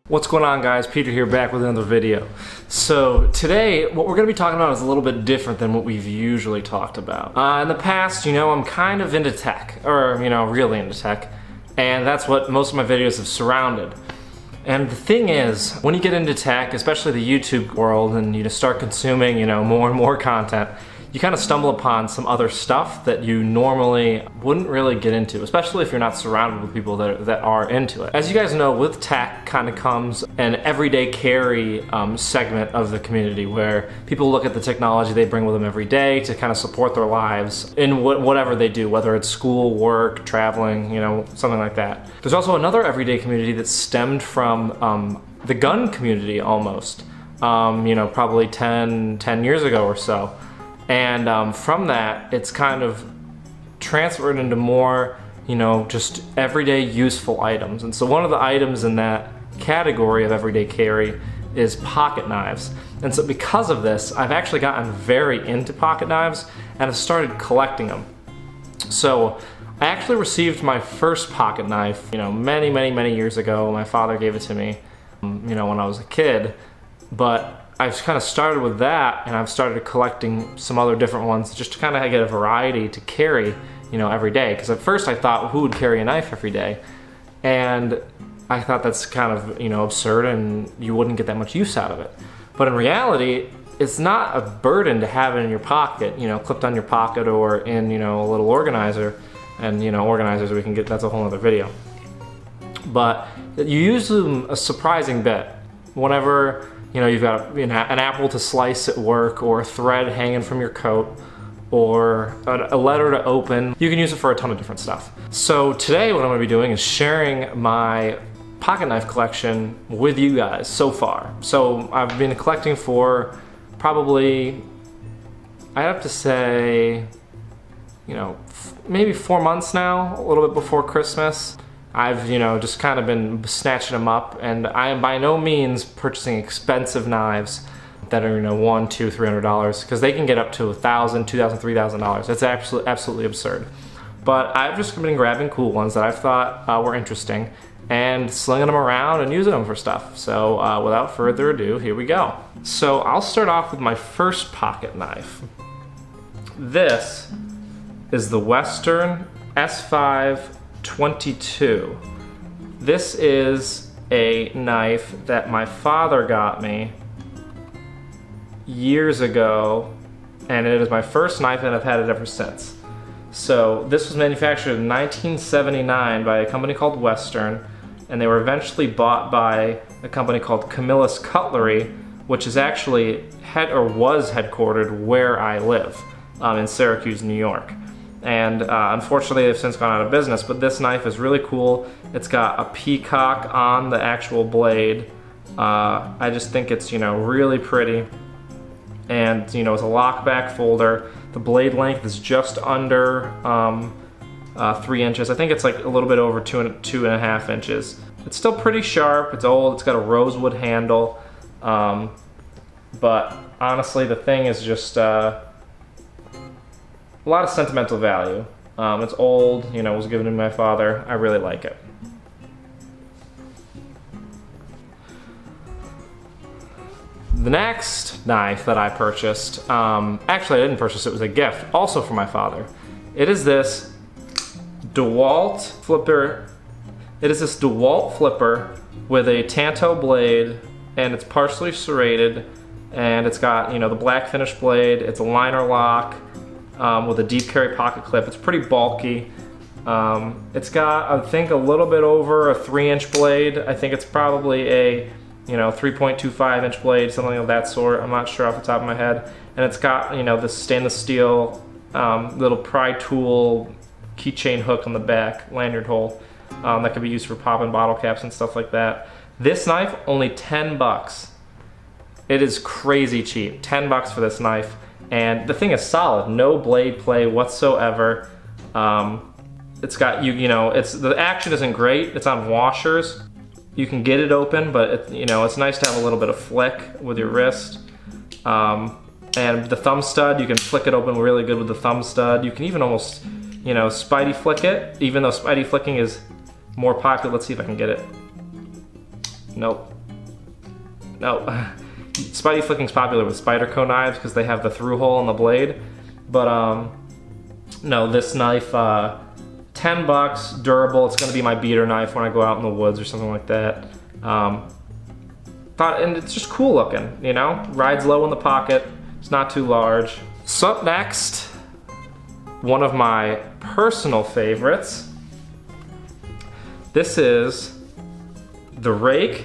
What's going on, guys? Peter here, back with another video. So today what we're going to be talking about is a little bit different than what we've usually talked about. In the past, I'm kind of into tech, or really into tech, and that's what most of my videos have surrounded. And the thing is, when you get into tech, especially the YouTube world, and you just start consuming more and more content, you kind of stumble upon some other stuff that you normally wouldn't really get into, especially if you're not surrounded with people that are into it. As you guys know, with tech kind of comes an everyday carry segment of the community where people look at the technology they bring with them every day to kind of support their lives in whatever they do, whether it's school, work, traveling, something like that. There's also another everyday community that stemmed from the gun community almost, probably 10 years ago or so. And from that, it's kind of transferred into more, just everyday useful items. And so one of the items in that category of everyday carry is pocket knives. And so because of this, I've actually gotten very into pocket knives and have started collecting them. So I actually received my first pocket knife, many years ago. My father gave it to me, when I was a kid. But I've kind of started with that, and I've started collecting some other different ones just to kind of get a variety to carry, every day. Because at first I thought, who would carry a knife every day? And I thought that's kind of, absurd, and you wouldn't get that much use out of it. But in reality, it's not a burden to have it in your pocket, clipped on your pocket or in, a little organizer. And, organizers, we can get, that's a whole other video. But you use them a surprising bit. Whenever you've got an apple to slice at work, or a thread hanging from your coat, or a letter to open. You can use it for a ton of different stuff. So today what I'm going to be doing is sharing my pocket knife collection with you guys so far. So I've been collecting for probably, I have to say, maybe 4 months now, a little bit before Christmas. I've, just kind of been snatching them up, and I am by no means purchasing expensive knives that are, $100, $200, $300, because they can get up to $1,000, $2,000, $3,000. That's absolutely absurd. But I've just been grabbing cool ones that I've thought were interesting and slinging them around and using them for stuff. So without further ado, here we go. So I'll start off with my first pocket knife. This is the Western S5 22. This is a knife that my father got me years ago, and it is my first knife, and I've had it ever since. So this was manufactured in 1979 by a company called Western, and they were eventually bought by a company called Camillus Cutlery, which is actually was headquartered where I live, in Syracuse, New York. And unfortunately they've since gone out of business, but this knife is really cool. It's got a peacock on the actual blade. I just think it's really pretty, and it's a lockback folder. The blade length is just under 3 inches. I think it's like a little bit over 2.5 inches. It's still pretty sharp. It's old. It's got a rosewood handle, but honestly the thing is just a lot of sentimental value. It's old, it was given to my father. I really like it. The next knife that I purchased, actually I didn't purchase it, was a gift, also from my father. It is this Dewalt flipper. It is this Dewalt flipper with a tanto blade, and it's partially serrated, and it's got, the black finish blade. It's a liner lock, with a deep carry pocket clip. It's pretty bulky. It's got, I think, a little bit over a 3-inch blade. I think it's probably a 3.25 inch blade, something of that sort. I'm not sure off the top of my head. And it's got this stainless steel little pry tool keychain hook on the back, lanyard hole, that could be used for popping bottle caps and stuff like that. This knife, only 10 bucks. It is crazy cheap. 10 bucks for this knife. And the thing is solid, no blade play whatsoever. It's got, the action isn't great. It's on washers. You can get it open, but it's nice to have a little bit of flick with your wrist. And the thumb stud, you can flick it open really good with the thumb stud. You can even almost, spidey flick it, even though spidey flicking is more popular. Let's see if I can get it. Nope. no, Spidey flicking's popular with Spyderco knives because they have the through hole in the blade. But no, this knife, 10 bucks, durable. It's gonna be my beater knife when I go out in the woods or something like that. And it's just cool looking, you know? Rides low in the pocket, it's not too large. So up next, one of my personal favorites. This is the Ruike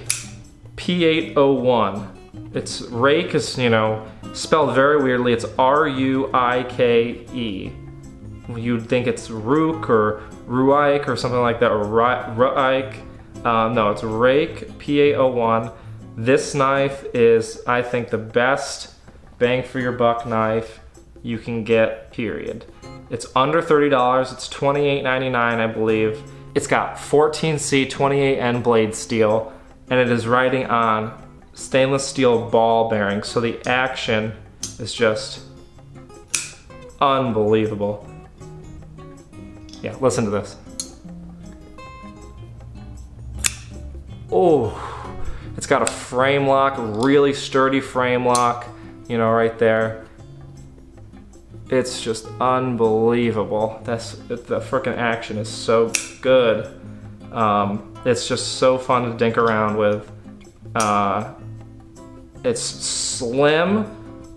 P801. It's Ruike is, you know, spelled very weirdly. It's R-U-I-K-E. You'd think it's Ruike or Ruike or something like that, or Ruike. No, it's Ruike P801. This knife is, I think, the best bang for your buck knife you can get, period. It's under $30, it's $28.99, I believe. It's got 14C 28N blade steel, and it is riding on stainless steel ball bearings, so the action is just unbelievable. Yeah, listen to this. Oh, it's got a frame lock, really sturdy frame lock, you know, right there. It's just unbelievable. The frickin' action is so good. It's just so fun to dink around with. It's slim,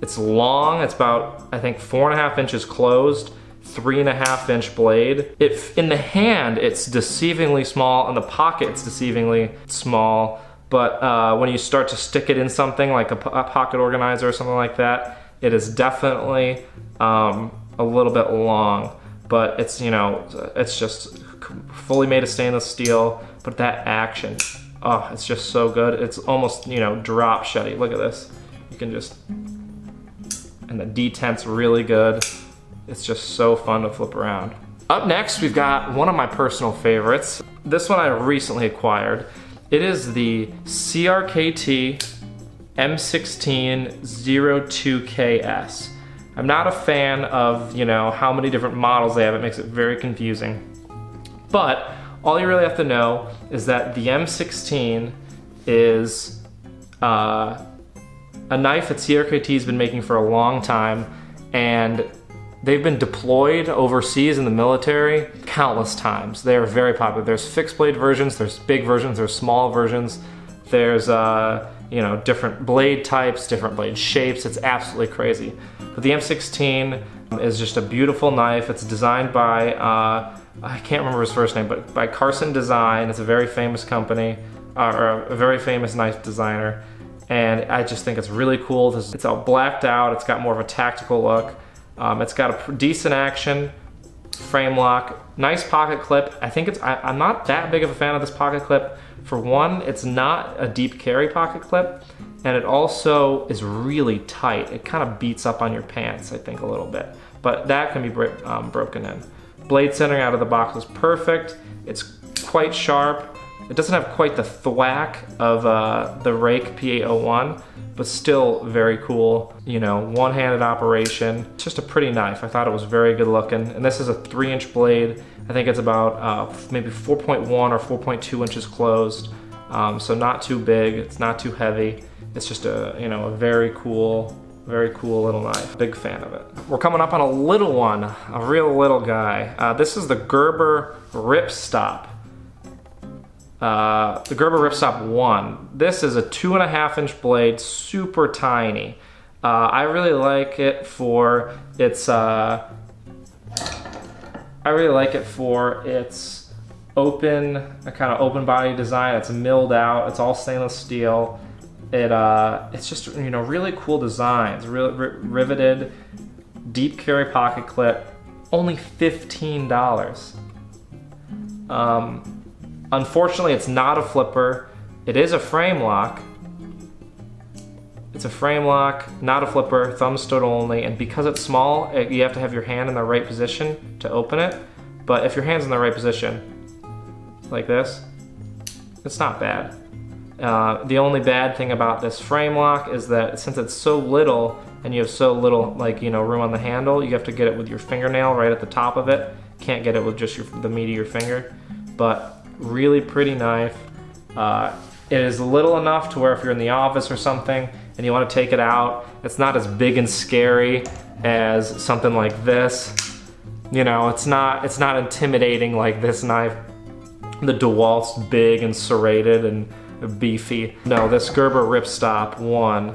it's long, it's about, I think, 4.5 inches closed, 3.5 inch blade. In the hand, it's deceivingly small, in the pocket, it's deceivingly small, but when you start to stick it in something like a pocket organizer or something like that, it is definitely a little bit long, but it's, you know, it's just fully made of stainless steel, but that action, oh, it's just so good. It's almost, you know, drop shutty. Look at this. You can just, and the detent's really good. It's just so fun to flip around. Up next, we've got one of my personal favorites. This one I recently acquired. It is the CRKT M1602KS. I'm not a fan of, you know, how many different models they have. It makes it very confusing. But all you really have to know is that the M16 is a knife that CRKT has been making for a long time, and they've been deployed overseas in the military countless times. They are very popular. There's fixed blade versions, there's big versions, there's small versions, there's you know, different blade types, different blade shapes. It's absolutely crazy. But the M16 is just a beautiful knife. It's designed by, I can't remember his first name, but by Carson Design. It's a very famous company, or a very famous knife designer. And I just think it's really cool. It's all blacked out. It's got more of a tactical look. It's got a decent action, frame lock, nice pocket clip. I think I'm not that big of a fan of this pocket clip. For one, it's not a deep carry pocket clip, and it also is really tight. It kind of beats up on your pants, I think, a little bit. But that can be broken in. Blade centering out of the box is perfect. It's quite sharp. It doesn't have quite the thwack of the Ruike P801, but still very cool. You know, one-handed operation. It's just a pretty knife. I thought it was very good looking. And this is a 3-inch blade. I think it's about maybe 4.1 or 4.2 inches closed. So not too big. It's not too heavy. It's just a, you know, a very cool little knife. Big fan of it. We're coming up on a little one, a real little guy. This is the Gerber Ripstop. The Gerber Ripstop I. This is a 2.5-inch blade, super tiny. I really like it for its open, kind of open body design. It's milled out. It's all stainless steel. It's just, you know, really cool design. It's riveted, deep carry pocket clip. Only $15. Unfortunately, it's not a flipper. It is a frame lock. It's a frame lock, not a flipper, thumb stood only, and because it's small, you have to have your hand in the right position to open it. But if your hand's in the right position, like this, it's not bad. The only bad thing about this frame lock is that since it's so little, and you have so little, like, you know, room on the handle, you have to get it with your fingernail right at the top of it. Can't get it with just the meat of your finger. But really pretty knife. It is little enough to where if you're in the office or something and you want to take it out, it's not as big and scary as something like this. You know, it's not intimidating like this knife. The Dewalt's big and serrated and beefy. No, this Gerber Ripstop I,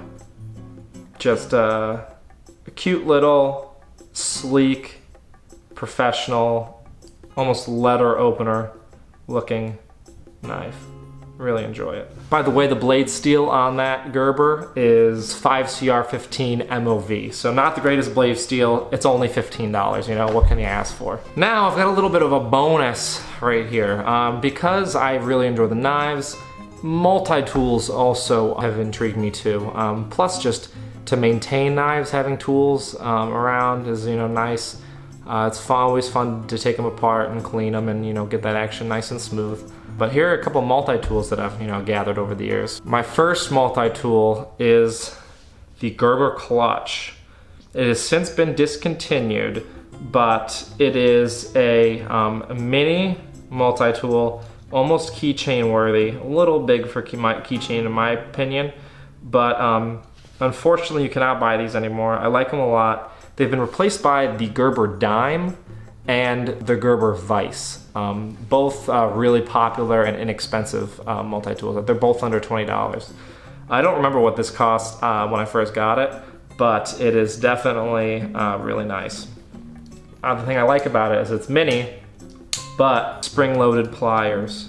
just a cute little, sleek, professional, almost letter opener looking knife. Really enjoy it. By the way, the blade steel on that Gerber is 5CR15 MOV. So not the greatest blade steel, it's only $15, you know, what can you ask for? Now I've got a little bit of a bonus right here. Because I really enjoy the knives, multi-tools also have intrigued me too. Plus just to maintain knives, having tools around is, you know, nice. It's always fun to take them apart and clean them and, you know, get that action nice and smooth. But here are a couple multi-tools that I've, you know, gathered over the years. My first multi-tool is the Gerber Clutch. It has since been discontinued, but it is a mini multi-tool, almost keychain worthy, a little big for keychain in my opinion, but unfortunately you cannot buy these anymore. I like them a lot. They've been replaced by the Gerber Dime and the Gerber Vice. Both really popular and inexpensive multi-tools. They're both under $20. I don't remember what this cost when I first got it, but it is definitely really nice. The thing I like about it is it's mini, but spring-loaded pliers.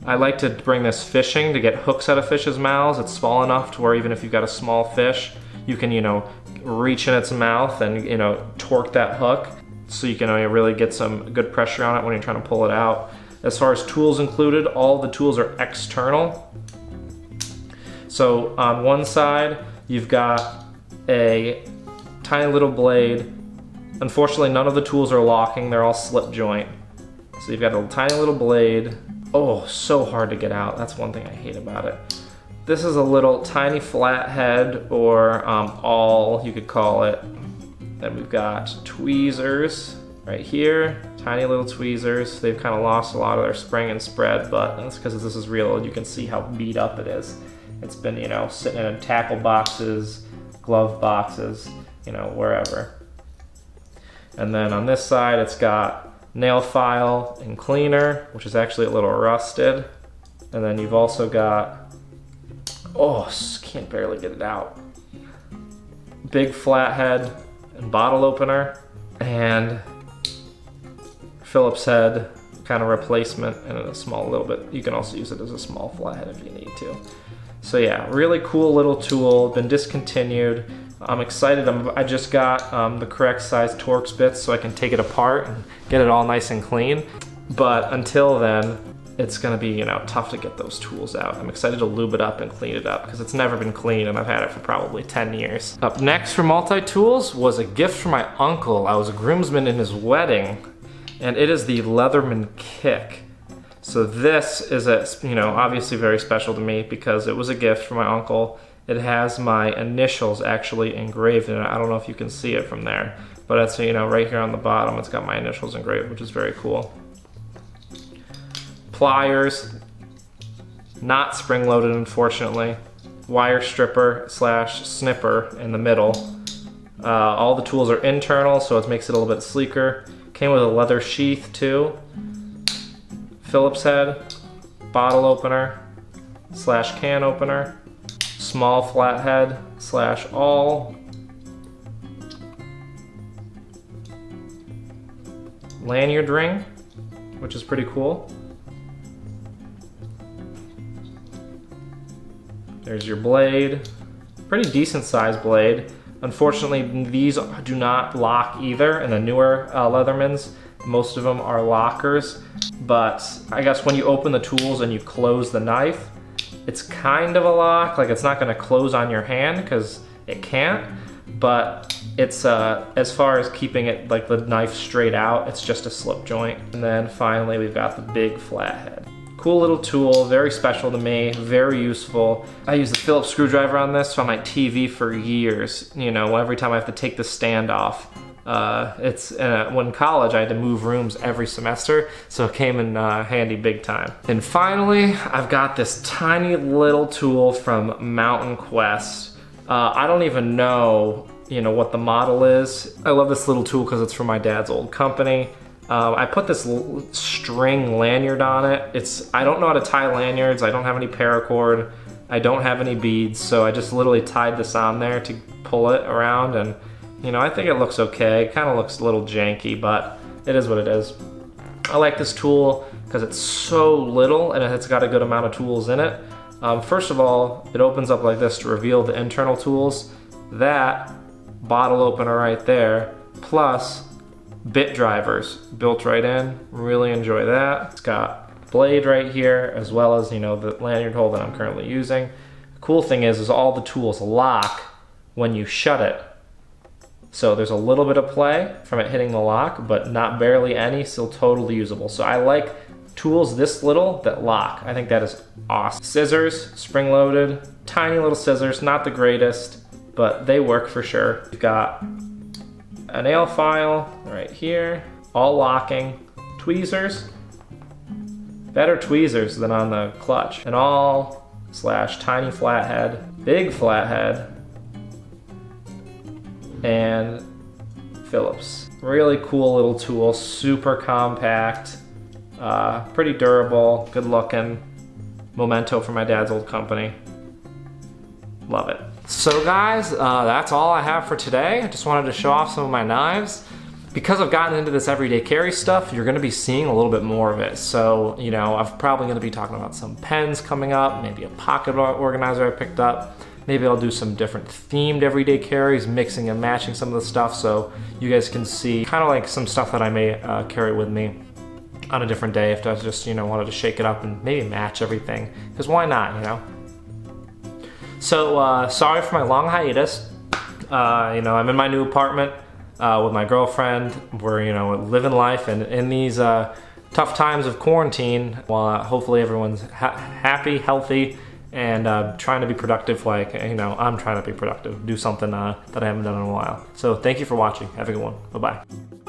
I like to bring this fishing to get hooks out of fish's mouths. It's small enough to where even if you've got a small fish, you can, you know, reach in its mouth and, you know, torque that hook. So you can really get some good pressure on it when you're trying to pull it out. As far as tools included, all the tools are external. So on one side, you've got a tiny little blade. Unfortunately, none of the tools are locking, they're all slip joint. So you've got a tiny little blade. Oh, so hard to get out. That's one thing I hate about it. This is a little tiny flathead, or awl, you could call it. Then we've got tweezers right here, tiny little tweezers. They've kind of lost a lot of their spring and spread, but that's because this is real. You can see how beat up it is. It's been, you know, sitting in tackle boxes, glove boxes, you know, wherever. And then on this side, it's got nail file and cleaner, which is actually a little rusted. And then you've also got, oh, can't barely get it out. Big flathead and bottle opener, and Phillips head kind of replacement, and a small little bit. You can also use it as a small flathead if you need to. So yeah, really cool little tool, been discontinued. I'm excited. I just got the correct size Torx bits so I can take it apart and get it all nice and clean. But until then, it's gonna be, you know, tough to get those tools out. I'm excited to lube it up and clean it up because it's never been cleaned and I've had it for probably 10 years. Up next for multi-tools was a gift from my uncle. I was a groomsman in his wedding, and it is the Leatherman Kick. So this is obviously very special to me because it was a gift from my uncle. It has my initials actually engraved in it. I don't know if you can see it from there, but it's, you know, right here on the bottom, it's got my initials engraved, which is very cool. Pliers, not spring-loaded unfortunately. Wire stripper / snipper in the middle. All the tools are internal, so it makes it a little bit sleeker. Came with a leather sheath too. Phillips head, bottle opener / can opener, small flathead / awl, lanyard ring, which is pretty cool. There's your blade, pretty decent sized blade. Unfortunately, these do not lock either, and the newer Leathermans, most of them are lockers. But I guess when you open the tools and you close the knife, it's kind of a lock. Like, it's not gonna close on your hand because it can't, but it's as far as keeping it, like the knife straight out, it's just a slip joint. And then finally, we've got the big flathead. Cool little tool, very special to me, very useful. I use the Phillips screwdriver on this on my TV for years. You know, every time I have to take the stand off, When in college I had to move rooms every semester, so it came in handy big time. And finally, I've got this tiny little tool from Mountain Quest. I don't even know, what the model is. I love this little tool because it's from my dad's old company. I put this string lanyard on it. I don't know how to tie lanyards. I don't have any paracord. I don't have any beads, so I just literally tied this on there to pull it around, and I think it looks okay. It kind of looks a little janky, but it is what it is. I like this tool because it's so little and it's got a good amount of tools in it. First of all, it opens up like this to reveal the internal tools. That bottle opener right there, plus bit drivers built right in. Really enjoy that. It's got blade right here, as well as the lanyard hole that I'm currently using. The cool thing is all the tools lock when you shut it. So there's a little bit of play from it hitting the lock, but not barely any, still totally usable. So I like tools this little that lock. I think that is awesome. Scissors, spring-loaded, tiny little scissors, not the greatest, but they work for sure. We've got a nail file right here, all locking, tweezers, better tweezers than on the clutch, an awl/tiny flathead, big flathead, and Phillips. Really cool little tool, super compact, pretty durable, good looking. Memento from my dad's old company. Love it. So guys, that's all I have for today. I just wanted to show off some of my knives. Because I've gotten into this everyday carry stuff, you're gonna be seeing a little bit more of it. So, I'm probably gonna be talking about some pens coming up, maybe a pocket organizer I picked up. Maybe I'll do some different themed everyday carries, mixing and matching some of the stuff so you guys can see kind of like some stuff that I may carry with me on a different day if I just, wanted to shake it up and maybe match everything. Because why not, So, sorry for my long hiatus. I'm in my new apartment with my girlfriend. We're, living life, and in these tough times of quarantine, while hopefully everyone's happy, healthy, and trying to be productive like, I'm trying to be productive, do something that I haven't done in a while. So thank you for watching. Have a good one. Bye-bye.